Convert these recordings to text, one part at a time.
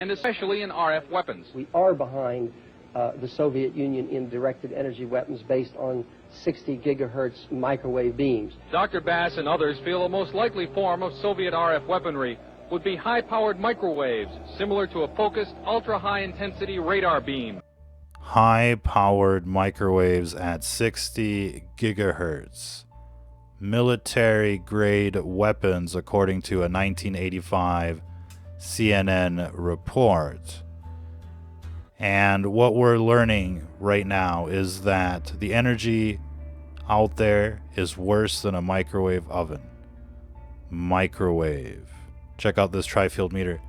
and especially in RF weapons. We are behind the Soviet Union in directed energy weapons based on 60 gigahertz microwave beams. Dr. Bass and others feel a most likely form of Soviet RF weaponry would be high-powered microwaves, similar to a focused, ultra-high-intensity radar beam. High-powered microwaves at 60 gigahertz. Military-grade weapons, according to a 1985 CNN report. And what we're learning right now is that the energy out there is worse than a microwave oven. Microwave. Check out this tri-field meter.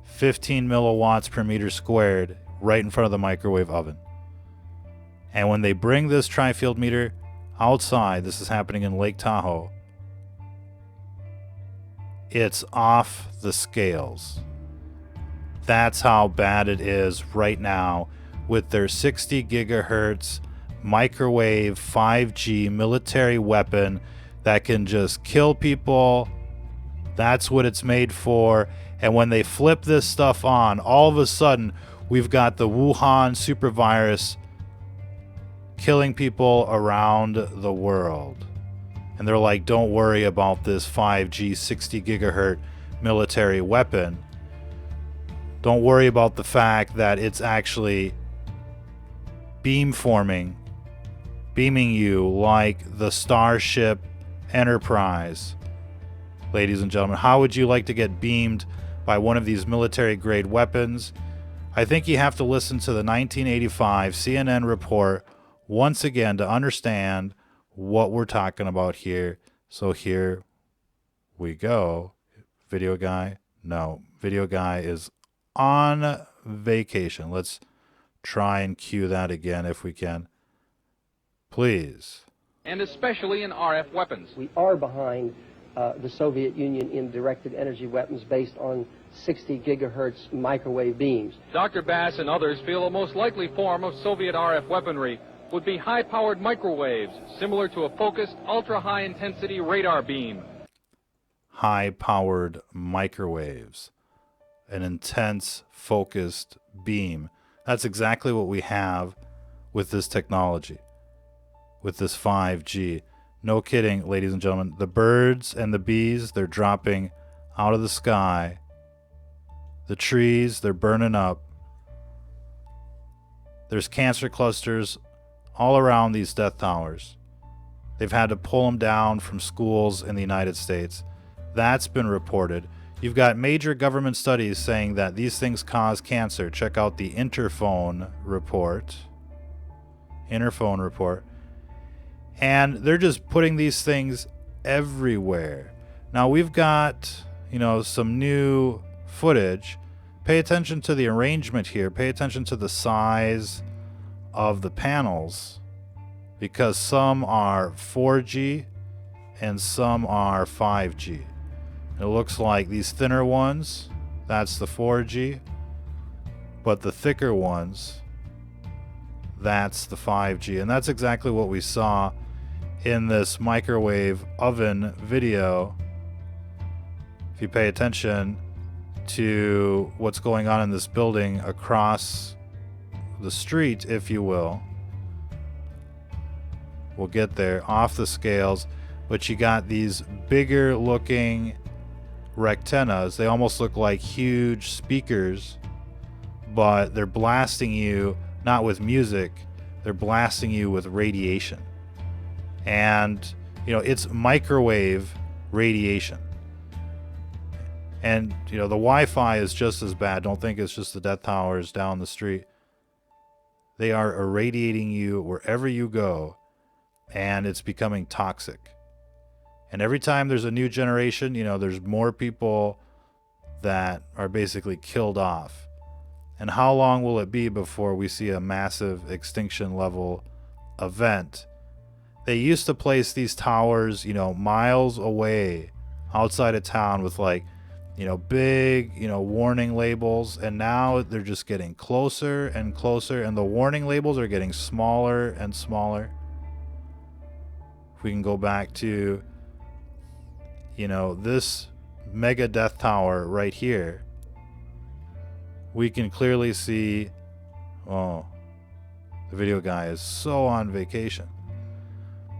15 milliwatts per meter squared right in front of the microwave oven. And when they bring this tri-field meter outside, this is happening in Lake Tahoe, it's off the scales. That's how bad it is right now with their 60 gigahertz microwave 5G military weapon that can just kill people. That's what it's made for. And when they flip this stuff on, all of a sudden we've got the Wuhan super virus killing people around the world. And they're like, don't worry about this 5G 60 gigahertz military weapon. Don't worry about the fact that it's actually beaming you like the Starship Enterprise. Ladies and gentlemen, how would you like to get beamed by one of these military-grade weapons? I think you have to listen to the 1985 CNN report once again to understand what we're talking about here. So here we go. Video guy? No. Video guy is on vacation. Let's try and cue that again if we can. Please. And especially in RF weapons. We are behind the Soviet Union in directed energy weapons based on 60 gigahertz microwave beams. Dr. Bass and others feel a most likely form of Soviet RF weaponry would be high-powered microwaves, similar to a focused, ultra-high-intensity radar beam. High-powered microwaves. An intense, focused beam. That's exactly what we have with this technology, with this 5G. No kidding, ladies and gentlemen. The birds and the bees, they're dropping out of the sky. The trees, they're burning up. There's cancer clusters all around these death towers. They've had to pull them down from schools in the United States. That's been reported. You've got major government studies saying that these things cause cancer. Check out the Interphone report. And they're just putting these things everywhere. Now we've got, some new footage. Pay attention to the arrangement here. Pay attention to the size of the panels, because some are 4G and some are 5G. It looks like these thinner ones, that's the 4G, but the thicker ones, that's the 5G. And that's exactly what we saw in this microwave oven video. If you pay attention to what's going on in this building across the street, if you will, we'll get there, off the scales, but you got these bigger looking rectennas. They almost look like huge speakers, but they're blasting you not with music, they're blasting you with radiation. And it's microwave radiation. And the Wi-Fi is just as bad. Don't think it's just the death towers down the street. They are irradiating you wherever you go, and it's becoming toxic. And every time there's a new generation, there's more people that are basically killed off. And how long will it be before we see a massive extinction level event? They used to place these towers, miles away outside of town with big, warning labels. And now they're just getting closer and closer, and the warning labels are getting smaller and smaller. If we can go back to, this mega death tower right here, we can clearly see, oh, the video guy is so on vacation.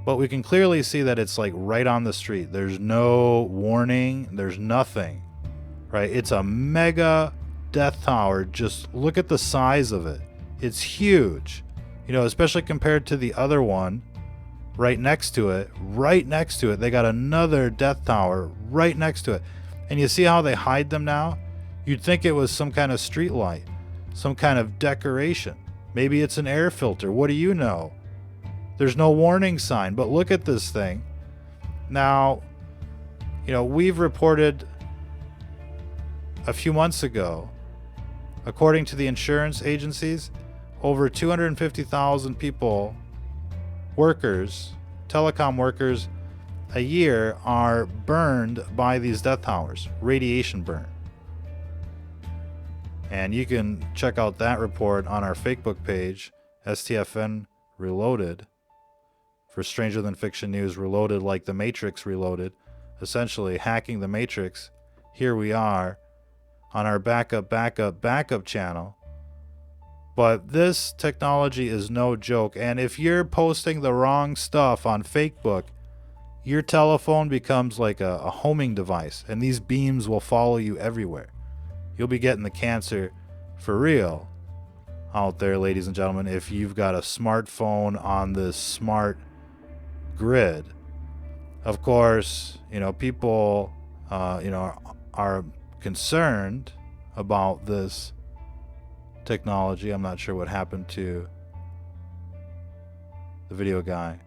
But we can clearly see that it's like right on the street. There's no warning. There's nothing, right? It's a mega death tower. Just look at the size of it. It's huge, you know, especially compared to the other one right next to it. Right next to it, they got another death tower right next to it. And you see how they hide them now? You'd think it was some kind of street light, some kind of decoration. Maybe it's an air filter. What do you know? There's no warning sign, but look at this thing. Now, you know, we've reported a few months ago, according to the insurance agencies, over 250,000 people, workers, telecom workers, a year are burned by these death towers, radiation burn. And you can check out that report on our Facebook page, STFN Reloaded, for Stranger Than Fiction News Reloaded, like the Matrix Reloaded, essentially hacking the Matrix. Here we are on our backup channel. But this technology is no joke, and if you're posting the wrong stuff on Facebook, your telephone becomes like a homing device, and these beams will follow you everywhere. You'll be getting the cancer for real out there, ladies and gentlemen, if you've got a smartphone on this smart grid. Of course, you know, people, are concerned about this technology. I'm not sure what happened to the video guy.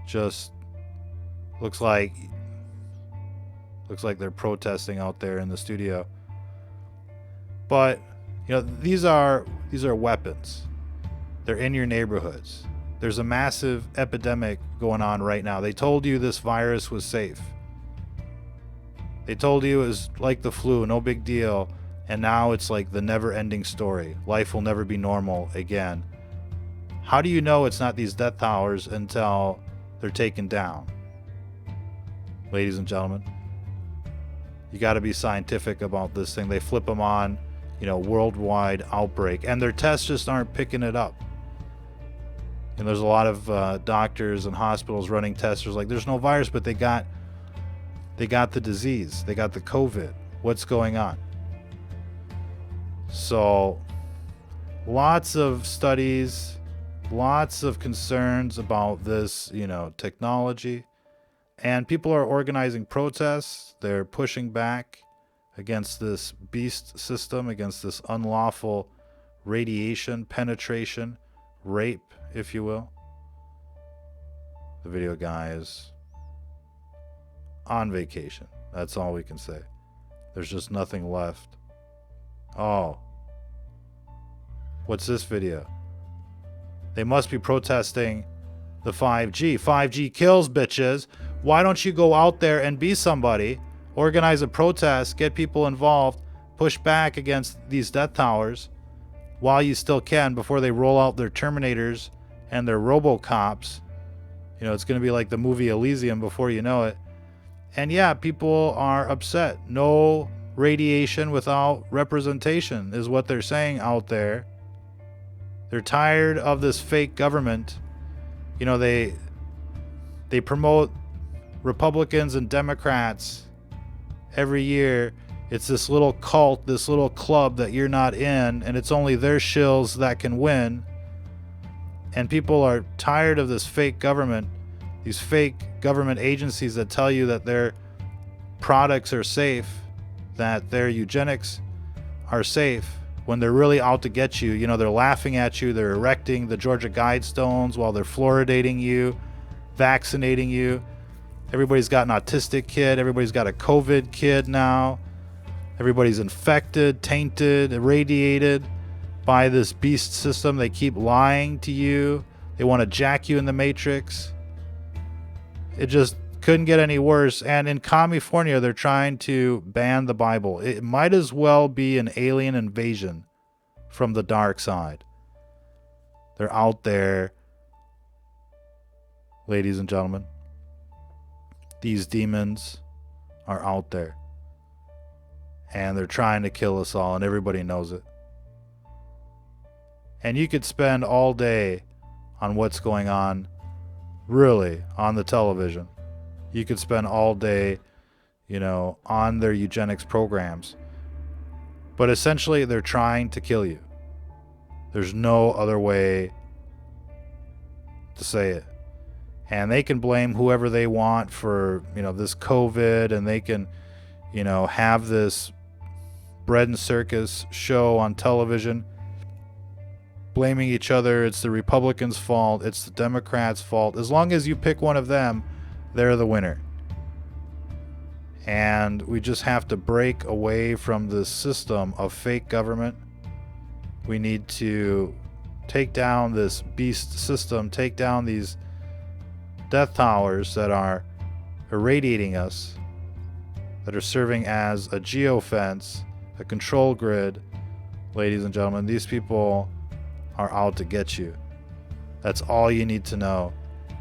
Just looks like they're protesting out there in the studio. But you know, these are weapons. They're in your neighborhoods. There's a massive epidemic going on right now. They told you this virus was safe. They told you it was like the flu, no big deal. And now it's like the never-ending story. Life will never be normal again. How do you know it's not these death towers until they're taken down? Ladies and gentlemen, you got to be scientific about this thing. They flip them on, you know, worldwide outbreak, and their tests just aren't picking it up. And there's a lot of doctors and hospitals running tests. There's like, there's no virus, but they got the disease. They got the COVID. What's going on? So lots of studies, lots of concerns about this, you know, technology. And people are organizing protests. They're pushing back against this beast system, against this unlawful radiation, penetration, rape, if you will. The video guy is on vacation. That's all we can say. There's just nothing left. Oh. What's this video? They must be protesting the 5G. 5G kills, bitches. Why don't you go out there and be somebody? Organize a protest, get people involved, push back against these death towers while you still can before they roll out their Terminators and their RoboCops. You know, it's going to be like the movie Elysium before you know it. And yeah, people are upset. No radiation without representation is what they're saying out there. They're tired of this fake government. You know, they promote Republicans and Democrats every year. It's this little cult, this little club that you're not in, and it's only their shills that can win. And people are tired of this fake government, these fake government agencies that tell you that their products are safe, that their eugenics are safe, when they're really out to get you. You know, they're laughing at you, they're erecting the Georgia Guidestones while they're fluoridating you, vaccinating you. Everybody's got an autistic kid, everybody's got a COVID kid now. Everybody's infected, tainted, irradiated by this beast system. They keep lying to you. They want to jack you in the Matrix. It just couldn't get any worse. And in California, they're trying to ban the Bible. It might as well be an alien invasion from the dark side. They're out there, ladies and gentlemen. These demons are out there. And they're trying to kill us all, and everybody knows it. And you could spend all day on what's going on, really, on the television. You could spend all day, on their eugenics programs. But essentially, they're trying to kill you. There's no other way to say it. And they can blame whoever they want for, this COVID, and they can, have this bread and circus show on television, blaming each other. It's the Republicans' fault. It's the Democrats' fault. As long as you pick one of them, they're the winner. And we just have to break away from this system of fake government. We need to take down this beast system, take down these death towers that are irradiating us, that are serving as a geofence, a control grid. Ladies and gentlemen, these people are out to get you. That's all you need to know.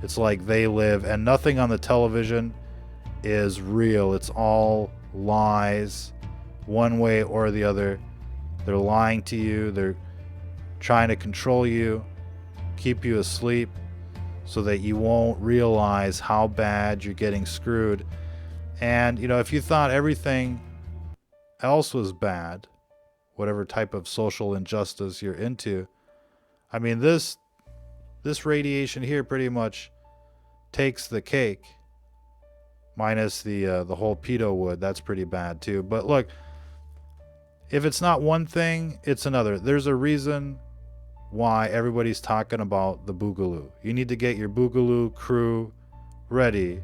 It's like they live, and nothing on the television is real. It's all lies, one way or the other. They're lying to you. They're trying to control you, keep you asleep, so that you won't realize how bad you're getting screwed. And, if you thought everything else was bad, whatever type of social injustice you're into, I mean, this radiation here pretty much takes the cake, minus the whole pedo wood. That's pretty bad too. But look, if it's not one thing, it's another. There's a reason why everybody's talking about the Boogaloo. You need to get your Boogaloo crew ready.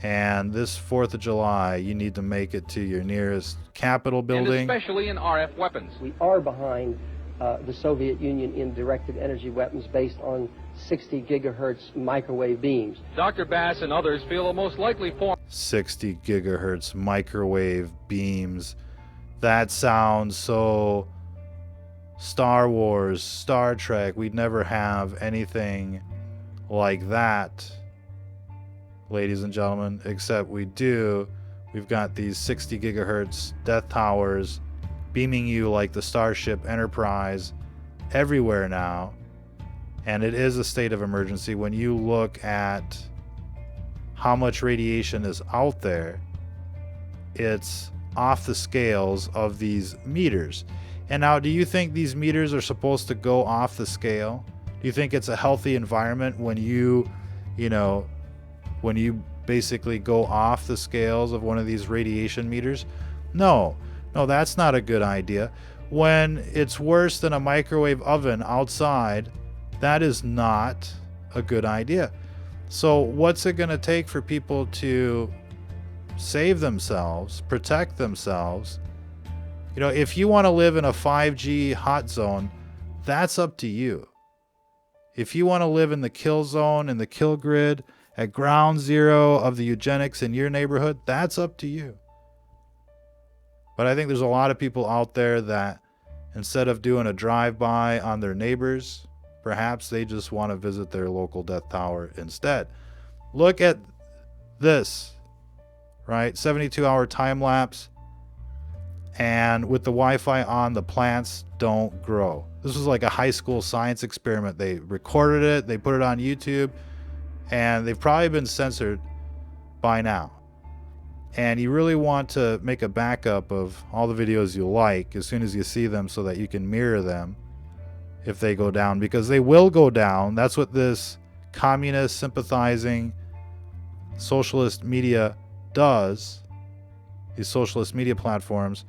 And this 4th of July, you need to make it to your nearest Capitol building. And especially in RF weapons. We are behind the Soviet Union in directed energy weapons based on 60 gigahertz microwave beams. Dr. Bass and others feel a most likely form 60 gigahertz microwave beams. That sounds so Star Wars, Star Trek. We'd never have anything like that, ladies and gentlemen, except we do. We've got these 60 gigahertz death towers beaming you like the Starship Enterprise everywhere now. And it is a state of emergency. When you look at how much radiation is out there, it's off the scales of these meters. And now, do you think these meters are supposed to go off the scale? Do you think it's a healthy environment when you basically go off the scales of one of these radiation meters? No, that's not a good idea. When it's worse than a microwave oven outside, that is not a good idea. So what's it going to take for people to save themselves, protect themselves? If you want to live in a 5G hot zone, that's up to you. If you want to live in the kill zone, in the kill grid, at ground zero of the eugenics in your neighborhood, that's up to you. But I think there's a lot of people out there that instead of doing a drive-by on their neighbors, perhaps they just want to visit their local death tower instead. Look at this, right? 72-hour time lapse. And with the Wi-Fi on, the plants don't grow. This was like a high school science experiment. They recorded it, they put it on YouTube, and they've probably been censored by now. And you really want to make a backup of all the videos you like as soon as you see them so that you can mirror them if they go down, because they will go down. That's what this communist sympathizing socialist media does. These socialist media platforms,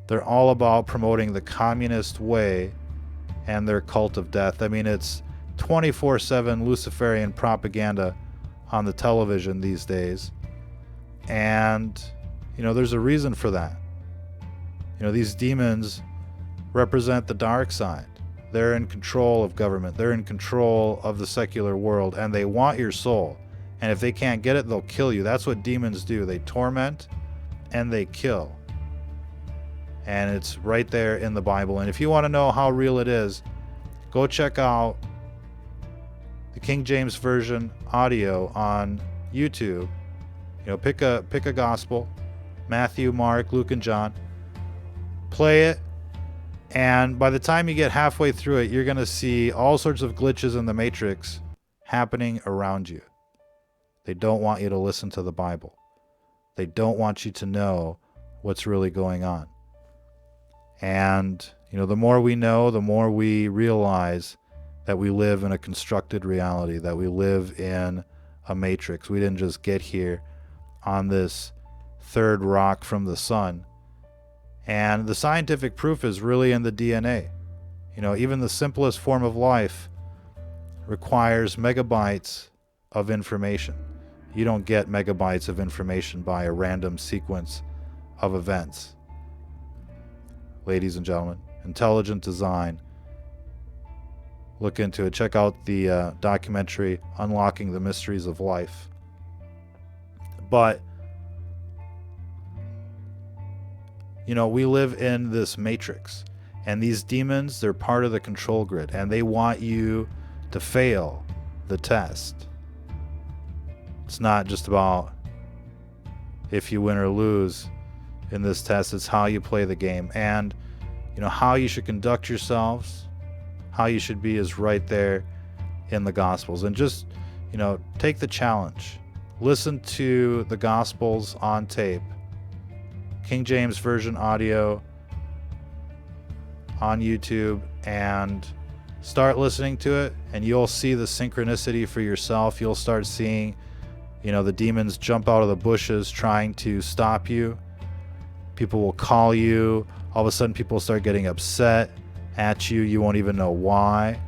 they're all about promoting the communist way and their cult of death. I mean, it's 24/7 Luciferian propaganda on the television these days. And, there's a reason for that. These demons represent the dark side. They're in control of government. They're in control of the secular world, and they want your soul. And if they can't get it, they'll kill you. That's what demons do. They torment and they kill. And it's right there in the Bible. And if you want to know how real it is, go check out the King James Version audio on YouTube. Pick a gospel, Matthew, Mark, Luke, and John. Play it And by the time you get halfway through it, you're going to see all sorts of glitches in the Matrix happening around you. They don't want you to listen to the Bible. They don't want you to know what's really going on. And, the more we know, the more we realize that we live in a constructed reality, that we live in a matrix. We didn't just get here on this third rock from the sun. And the scientific proof is really in the DNA. Even the simplest form of life requires megabytes of information. You don't get megabytes of information by a random sequence of events. Ladies and gentlemen, intelligent design. Look into it. Check out the documentary Unlocking the Mysteries of Life. But, we live in this matrix. And these demons, they're part of the control grid. And they want you to fail the test. It's not just about if you win or lose in this test. It's how you play the game. And, how you should conduct yourselves, how you should be is right there in the Gospels. And just, take the challenge. Listen to the Gospels on tape. King James Version audio on YouTube, and start listening to it, and you'll see the synchronicity for yourself. You'll start seeing, the demons jump out of the bushes trying to stop you. People will call you. All of a sudden, people start getting upset at you. You won't even know why.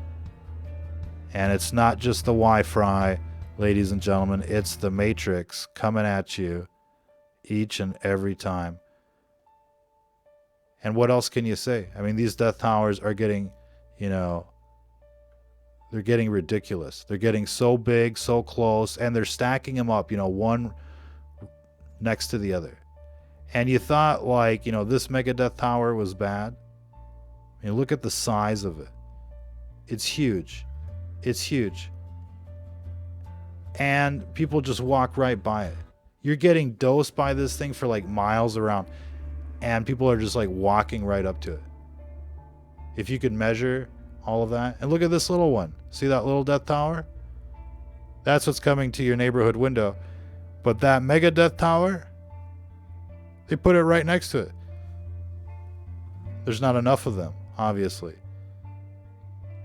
And it's not just the Wi-Fi, ladies and gentlemen. It's the Matrix coming at you each and every time. And what else can you say? I mean, these death towers are getting, they're getting ridiculous. They're getting so big, so close, and they're stacking them up, one next to the other. And you thought, this mega death tower was bad. I mean, look at the size of it. It's huge. It's huge. And people just walk right by it. You're getting dosed by this thing for miles around. And people are just walking right up to it. If you could measure all of that. And look at this little one. See that little death tower? That's what's coming to your neighborhood window. But that mega death tower, they put it right next to it. There's not enough of them, obviously.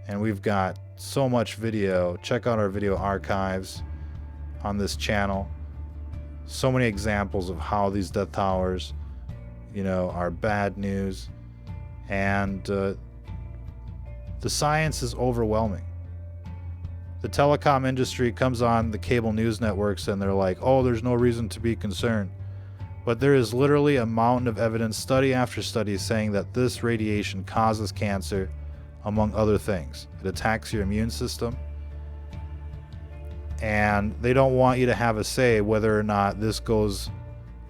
And we've got so much video. Check out our video archives on this channel. So many examples of how these death towers, are bad news. And the science is overwhelming. The telecom industry comes on the cable news networks and they're like, oh, there's no reason to be concerned. But there is literally a mountain of evidence, study after study, saying that this radiation causes cancer, among other things. It attacks your immune system. And they don't want you to have a say whether or not this goes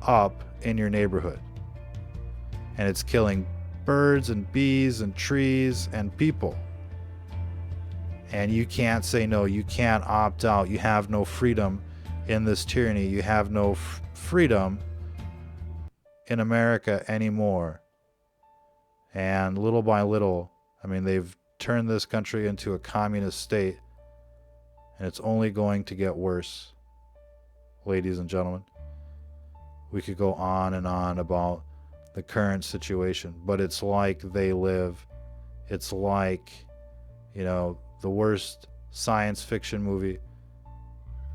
up in your neighborhood. And it's killing birds and bees and trees and people. And you can't say no. You can't opt out. You have no freedom in this tyranny. You have no freedom in America anymore. And little by little, they've turned this country into a communist state. And it's only going to get worse, ladies and gentlemen. We could go on and on about the current situation, but it's like They Live. It's like, the worst science fiction movie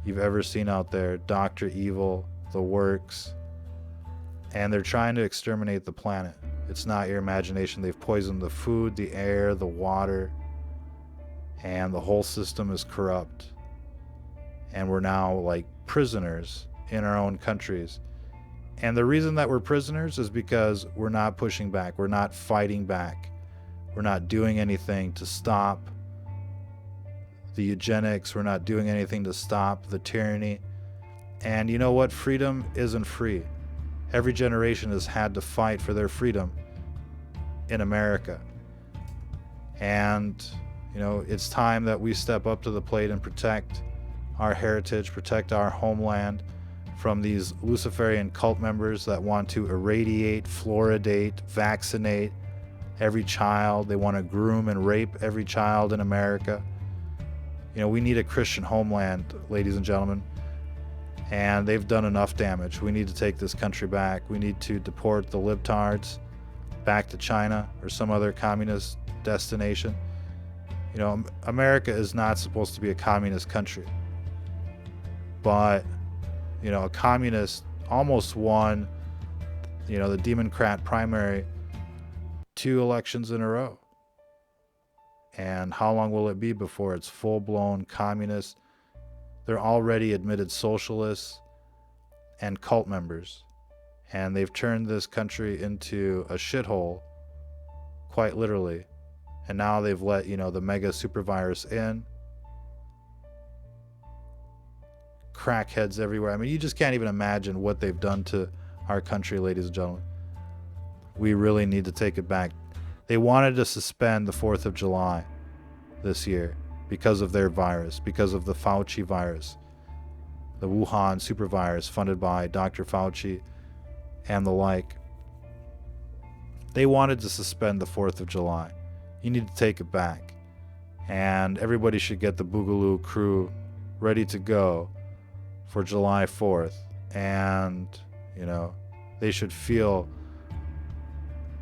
you've ever seen out there. Dr. Evil, The Works. And they're trying to exterminate the planet. It's not your imagination. They've poisoned the food, the air, the water, and the whole system is corrupt. And we're now prisoners in our own countries. And the reason that we're prisoners is because we're not pushing back. We're not fighting back. We're not doing anything to stop the eugenics. We're not doing anything to stop the tyranny. And you know what? Freedom isn't free. Every generation has had to fight for their freedom in America. And, it's time that we step up to the plate and protect our heritage, protect our homeland from these Luciferian cult members that want to irradiate, fluoridate, vaccinate every child. They want to groom and rape every child in America. You know, we need a Christian homeland, ladies and gentlemen. And they've done enough damage. We need to take this country back. We need to deport the libtards back to China or some other communist destination. You know, America is not supposed to be a communist country. But, you know, a communist almost won, you know, the Democrat primary 2 elections in a row. And how long will it be before it's full-blown communist? They're already admitted socialists and cult members. And they've turned this country into a shithole, quite literally. And now they've let, you know, the mega super virus in. Crackheads everywhere. I mean, you just can't even imagine what they've done to our country, ladies and gentlemen. We really need to take it back. They wanted to suspend the 4th of July this year because of their virus, because of the Fauci virus, the Wuhan super virus funded by Dr. Fauci and the like. They wanted to suspend the 4th of July. You need to take it back. And everybody should get the Boogaloo crew ready to go for July 4th. And, you know, they should feel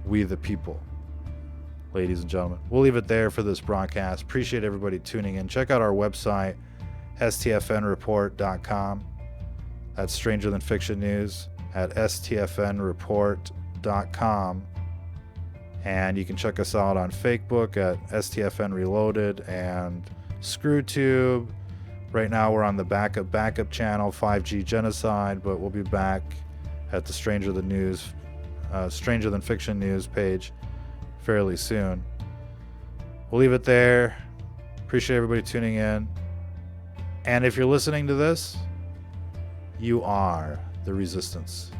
we the people, ladies and gentlemen. We'll leave it there for this broadcast. Appreciate everybody tuning in. Check out our website, stfnreport.com. That's Stranger Than Fiction News at stfnreport.com. And you can check us out on Facebook at STFN Reloaded and ScrewTube. Right now we're on the backup channel, 5G Genocide, but we'll be back at the Stranger Than Fiction News page fairly soon. We'll leave it there. Appreciate everybody tuning in. And if you're listening to this, you are the resistance.